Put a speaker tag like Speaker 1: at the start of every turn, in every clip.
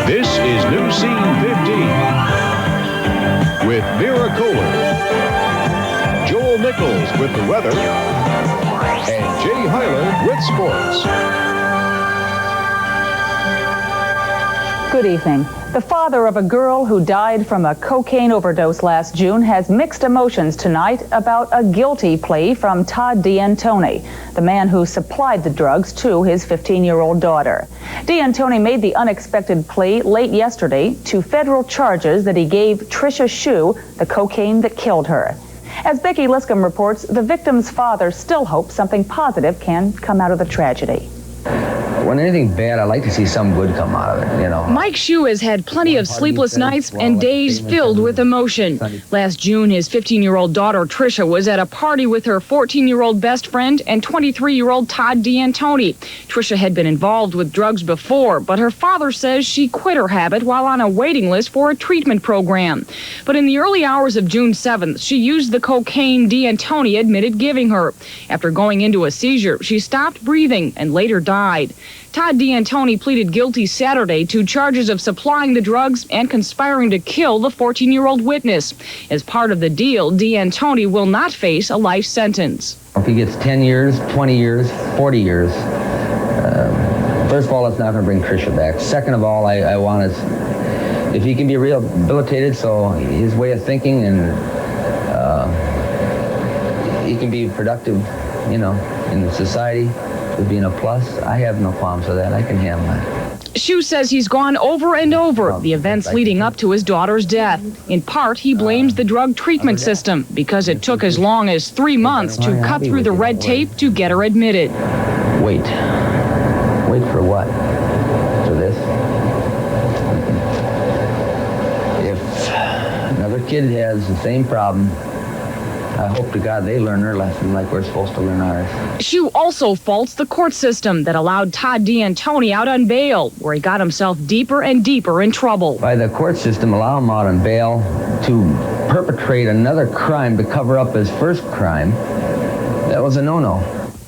Speaker 1: This is New Scene 15 with Vera Kohler, Joel Nichols with the weather, and Jay Hyler with sports.
Speaker 2: Good evening. The father of a girl who died from a cocaine overdose last June has mixed emotions tonight about a guilty plea from Todd D'Antoni, the man who supplied the drugs to his 15-year-old daughter. D'Antoni made the unexpected plea late yesterday to federal charges that he gave Tricia Shue the cocaine that killed her. As Becky Liscombe reports, the victim's father still hopes something positive can come out of the tragedy.
Speaker 3: When anything bad, I like to see some good come out of it, you know.
Speaker 4: Mike Shue has had plenty of sleepless nights and days filled with emotion. Last June, his 15-year-old daughter, Tricia, was at a party with her 14-year-old best friend and 23-year-old Todd D'Antoni. Tricia had been involved with drugs before, but her father says she quit her habit while on a waiting list for a treatment program. But in the early hours of June 7th, she used the cocaine D'Antoni admitted giving her. After going into a seizure, she stopped breathing and later died. Todd D'Antoni pleaded guilty Saturday to charges of supplying the drugs and conspiring to kill the 14-year-old witness. As part of the deal, D'Antoni will not face a life sentence.
Speaker 3: If he gets 10 years, 20 years, 40 years, first of all, it's not going to bring Tricia back. Second of all, I want us, if he can be rehabilitated, so his way of thinking and he can be productive, you know, in society, being a plus, I have no problems with that. I can handle that.
Speaker 4: Shue says he's gone over and over the events leading up to his daughter's death. In part, he blames the drug treatment system because it took as long as 3 months to cut through the red tape to get her admitted.
Speaker 3: Wait for what? For this? If another kid has the same problem, I hope to God they learn their lesson like we're supposed to learn ours.
Speaker 4: Shue also faults the court system that allowed Todd D'Antoni out on bail, where he got himself deeper and deeper in trouble.
Speaker 3: By the court system, allow him out on bail to perpetrate another crime to cover up his first crime, that was a no-no.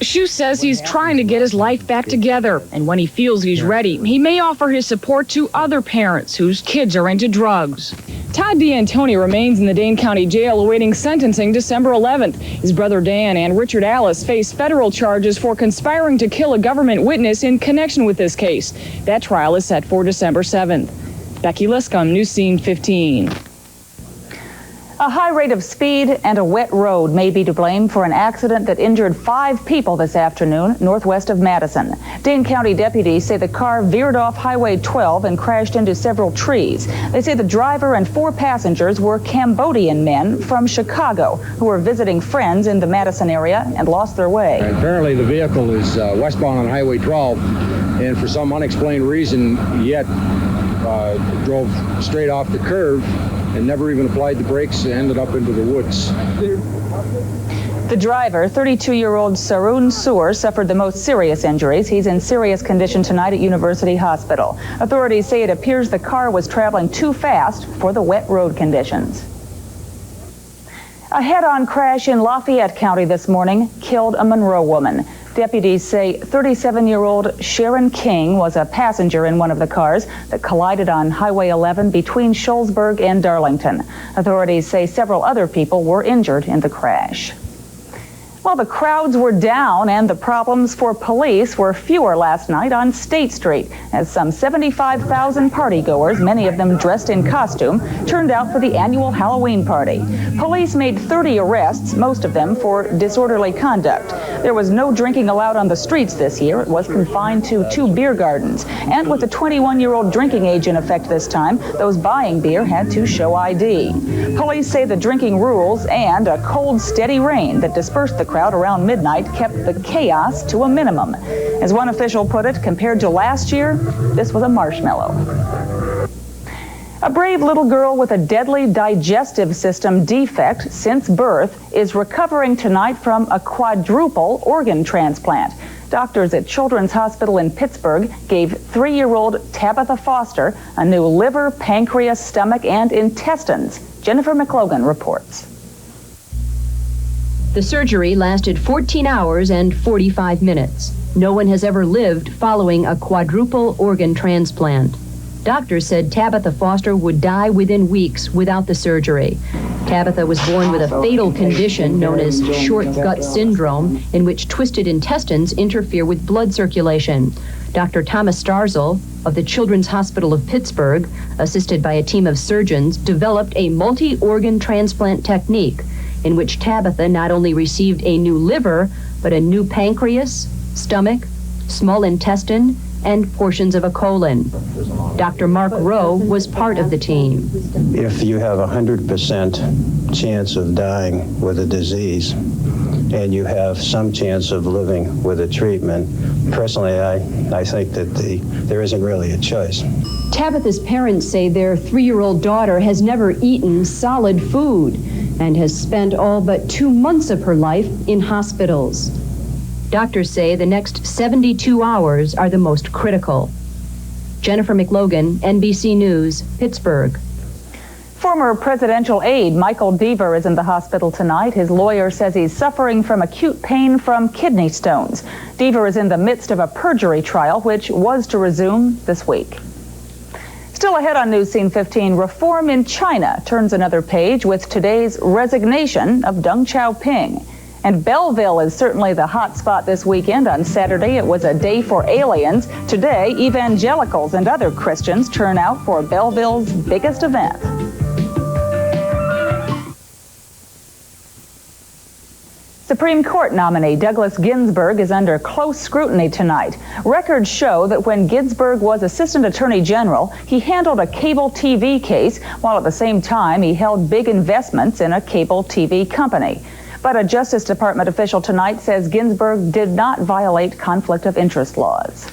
Speaker 4: Shue says he's trying to get his life back together, and when he feels he's ready, he may offer his support to other parents whose kids are into drugs. Todd D'Antoni remains in the Dane County Jail awaiting sentencing December 11th. His brother Dan and Richard Alice face federal charges for conspiring to kill a government witness in connection with this case. That trial is set for December 7th. Becky Liscombe, News Scene 15.
Speaker 2: A high rate of speed and a wet road may be to blame for an accident that injured 5 people this afternoon northwest of Madison. Dane County deputies say the car veered off Highway 12 and crashed into several trees. They say the driver and 4 passengers were Cambodian men from Chicago who were visiting friends in the Madison area and lost their way.
Speaker 5: Apparently the vehicle is westbound on Highway 12, and for some unexplained reason yet drove straight off the curve and never even applied the brakes and ended up into the woods.
Speaker 2: The driver, 32-year-old Sarun Soor, suffered the most serious injuries. He's in serious condition tonight at University Hospital. Authorities say it appears the car was traveling too fast for the wet road conditions. A head-on crash in Lafayette County this morning killed a Monroe woman. Deputies say 37-year-old Sharon King was a passenger in one of the cars that collided on Highway 11 between Shullsburg and Darlington. Authorities say several other people were injured in the crash. Well, the crowds were down and the problems for police were fewer last night on State Street as some 75,000 partygoers, many of them dressed in costume, turned out for the annual Halloween party. Police made 30 arrests, most of them for disorderly conduct. There was no drinking allowed on the streets this year. It was confined to 2 beer gardens. And with the 21-year-old drinking age in effect this time, those buying beer had to show ID. Police say the drinking rules and a cold, steady rain that dispersed the crowd around midnight kept the chaos to a minimum. As one official put it, compared to last year, this was a marshmallow. A brave little girl with a deadly digestive system defect since birth is recovering tonight from a quadruple organ transplant. Doctors at Children's Hospital in Pittsburgh gave 3-year-old Tabitha Foster a new liver, pancreas, stomach, and intestines. Jennifer McLogan reports.
Speaker 6: The surgery lasted 14 hours and 45 minutes. No one has ever lived following a quadruple organ transplant. Doctors said Tabitha Foster would die within weeks without the surgery. Tabitha was born with a fatal condition known as short gut syndrome, in which twisted intestines interfere with blood circulation. Dr. Thomas Starzl of the Children's Hospital of Pittsburgh, assisted by a team of surgeons, developed a multi-organ transplant technique in which Tabitha not only received a new liver, but a new pancreas, stomach, small intestine, and portions of a colon. Dr. Mark Rowe was part of the team.
Speaker 7: If you have a 100% chance of dying with a disease and you have some chance of living with a treatment, personally, I think that there isn't really a choice.
Speaker 6: Tabitha's parents say their 3-year-old daughter has never eaten solid food and has spent all but 2 months of her life in hospitals. Doctors say the next 72 hours are the most critical. Jennifer McLogan, NBC News, Pittsburgh.
Speaker 2: Former presidential aide Michael Deaver is in the hospital tonight. His lawyer says he's suffering from acute pain from kidney stones. Deaver is in the midst of a perjury trial, which was to resume this week. Still ahead on News Scene 15, reform in China turns another page with today's resignation of Deng Xiaoping. And Belleville is certainly the hot spot this weekend. On Saturday, it was a day for aliens. Today, evangelicals and other Christians turn out for Belleville's biggest event. Supreme Court nominee Douglas Ginsburg is under close scrutiny tonight. Records show that when Ginsburg was Assistant Attorney General, he handled a cable TV case, while at the same time he held big investments in a cable TV company. But a Justice Department official tonight says Ginsburg did not violate conflict of interest laws.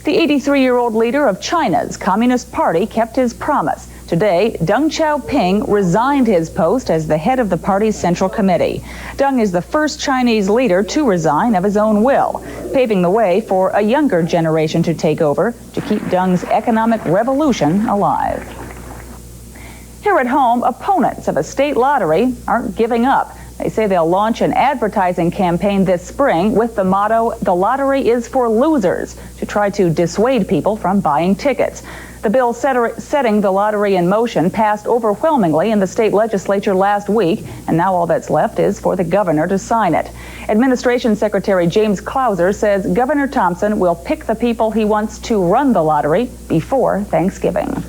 Speaker 2: The 83-year-old leader of China's Communist Party kept his promise. Today, Deng Xiaoping resigned his post as the head of the party's Central Committee. Deng is the first Chinese leader to resign of his own will, paving the way for a younger generation to take over to keep Deng's economic revolution alive. Here at home, opponents of a state lottery aren't giving up. They say they'll launch an advertising campaign this spring with the motto, "The lottery is for losers," to try to dissuade people from buying tickets. The bill setting the lottery in motion passed overwhelmingly in the state legislature last week, and now all that's left is for the governor to sign it. Administration Secretary James Clouser says Governor Thompson will pick the people he wants to run the lottery before Thanksgiving.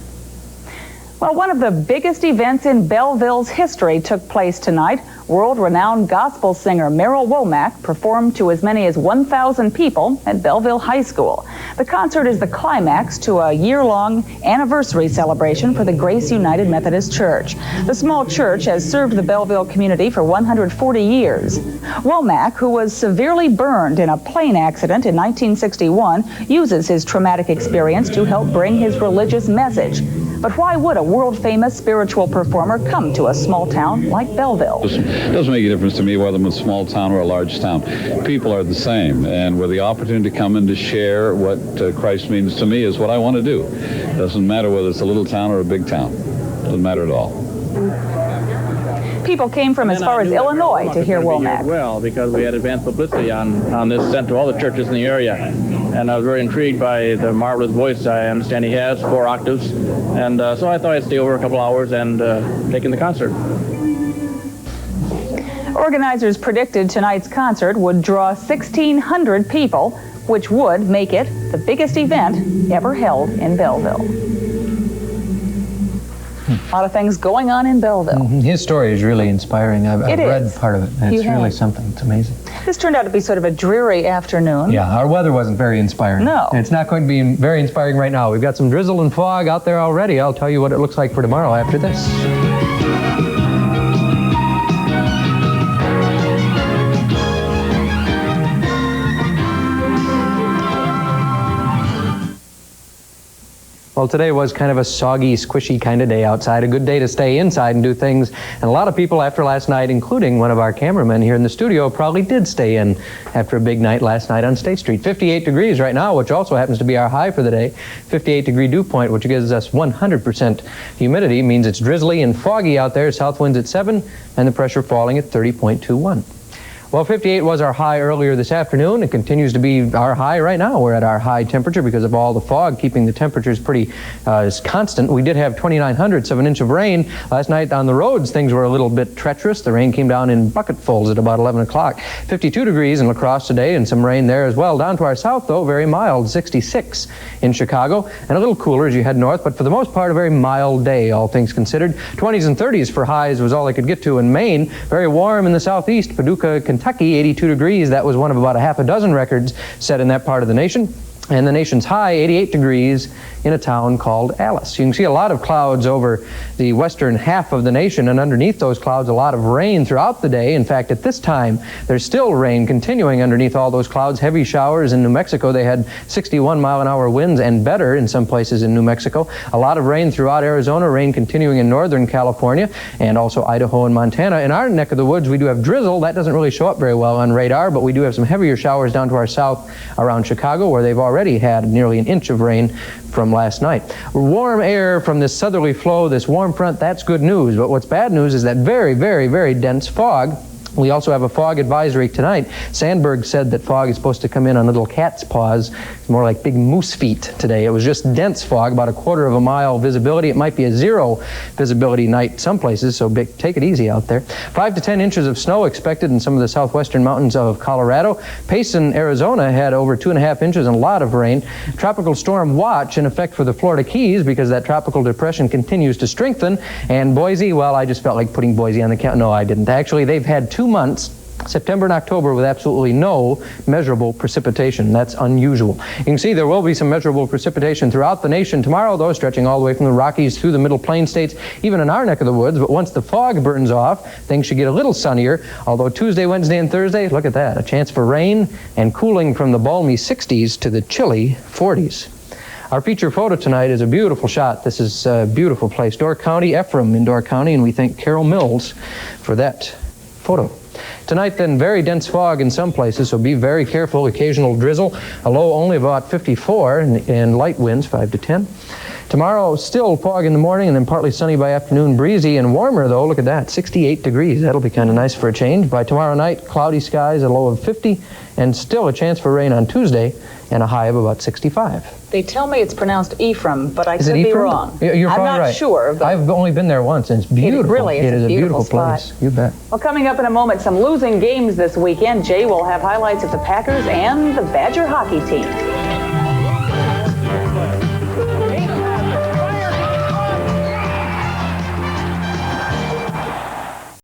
Speaker 2: Well, one of the biggest events in Belleville's history took place tonight. World-renowned gospel singer Merrill Womack performed to as many as 1,000 people at Belleville High School. The concert is the climax to a year-long anniversary celebration for the Grace United Methodist Church. The small church has served the Belleville community for 140 years. Womack, who was severely burned in a plane accident in 1961, uses his traumatic experience to help bring his religious message. But why would a world-famous spiritual performer come to a small town like Belleville?
Speaker 8: It doesn't make a difference to me whether I'm a small town or a large town. People are the same, and with the opportunity to come and to share what Christ means to me is what I want to do. It doesn't matter whether it's a little town or a big town. It doesn't matter at all.
Speaker 2: People came from as far as Illinois to hear Womack.
Speaker 9: Well, because we had advanced publicity on this sent to all the churches in the area. And I was very intrigued by the marvelous voice I understand he has, 4 octaves. And so I thought I'd stay over a couple hours and take in the concert.
Speaker 2: Organizers predicted tonight's concert would draw 1,600 people, which would make it the biggest event ever held in Belleville. A lot of things going on in Belleville.
Speaker 10: His story is really inspiring. I've read part of it, and it's really something. It's amazing.
Speaker 2: This turned out to be sort of a dreary afternoon.
Speaker 10: Yeah, our weather wasn't very inspiring.
Speaker 2: No.
Speaker 10: It's not going to be very inspiring right now. We've got some drizzle and fog out there already. I'll tell you what it looks like for tomorrow after this. Well, today was kind of a soggy, squishy kind of day outside. A good day to stay inside and do things. And a lot of people after last night, including one of our cameramen here in the studio, probably did stay in after a big night last night on State Street. 58 degrees right now, which also happens to be our high for the day. 58-degree dew point, which gives us 100% humidity, means it's drizzly and foggy out there. South winds at 7 and the pressure falling at 30.21. Well, 58 was our high earlier this afternoon. It continues to be our high right now. We're at our high temperature because of all the fog keeping the temperatures pretty constant. We did have 0.29 of an inch of rain. Last night on the roads, things were a little bit treacherous. The rain came down in bucketfuls at about 11 o'clock. 52 degrees in La Crosse today and some rain there as well. Down to our south, though, very mild, 66 in Chicago, and a little cooler as you head north, but for the most part, a very mild day, all things considered. 20s and 30s for highs was all I could get to in Maine. Very warm in the southeast, Paducah, Kentucky, 82 degrees. That was one of about a half a dozen records set in that part of the nation. And the nation's high, 88 degrees in a town called Alice. You can see a lot of clouds over the western half of the nation, and underneath those clouds, a lot of rain throughout the day. In fact, at this time, there's still rain continuing underneath all those clouds. Heavy showers in New Mexico. They had 61-mile-an-hour winds and better in some places in New Mexico. A lot of rain throughout Arizona, rain continuing in northern California, and also Idaho and Montana. In our neck of the woods, we do have drizzle. That doesn't really show up very well on radar, but we do have some heavier showers down to our south around Chicago, where they've already had nearly an inch of rain from last night. Warm air from this southerly flow, this warm front, that's good news. But what's bad news is that very, very, very dense fog. We also have a fog advisory tonight. Sandberg said that fog is supposed to come in on little cat's paws. It's more like big moose feet today. It was just dense fog, about a quarter of a mile visibility. It might be a 0 visibility night some places, so take it easy out there. 5 to 10 inches of snow expected in some of the southwestern mountains of Colorado. Payson, Arizona had over 2.5 inches and a lot of rain. Tropical storm watch in effect for the Florida Keys because that tropical depression continues to strengthen. And Boise, well, I just felt like putting Boise on the count. No, I didn't. Actually, they've had 2 months, September and October, with absolutely no measurable precipitation. That's unusual. You can see there will be some measurable precipitation throughout the nation tomorrow, though, stretching all the way from the Rockies through the Middle Plains states, even in our neck of the woods. But once the fog burns off, things should get a little sunnier. Although Tuesday, Wednesday, and Thursday, look at that, a chance for rain and cooling from the balmy 60s to the chilly 40s. Our feature photo tonight is a beautiful shot. This is a beautiful place, Door County, Ephraim in Door County, and we thank Carol Mills for that photo. Tonight, then, very dense fog in some places, so be very careful. Occasional drizzle, a low only about 54, and light winds 5 to 10. Tomorrow, still fog in the morning and then partly sunny by afternoon, breezy and warmer, though. Look at that, 68 degrees. That'll be kind of nice for a change. By tomorrow night, cloudy skies, a low of 50, and still a chance for rain on Tuesday, and a high of about 65.
Speaker 2: They tell me it's pronounced Ephraim, but I
Speaker 10: Is
Speaker 2: could
Speaker 10: it
Speaker 2: be
Speaker 10: Ephraim?
Speaker 2: wrong.
Speaker 10: You're
Speaker 2: I'm
Speaker 10: probably
Speaker 2: not
Speaker 10: right.
Speaker 2: sure. But
Speaker 10: I've only been there once, and it's beautiful.
Speaker 2: It is a beautiful
Speaker 10: place. You bet.
Speaker 2: Well, coming up in a moment, some losing games this weekend. Jay will have highlights of the Packers and the Badger hockey team.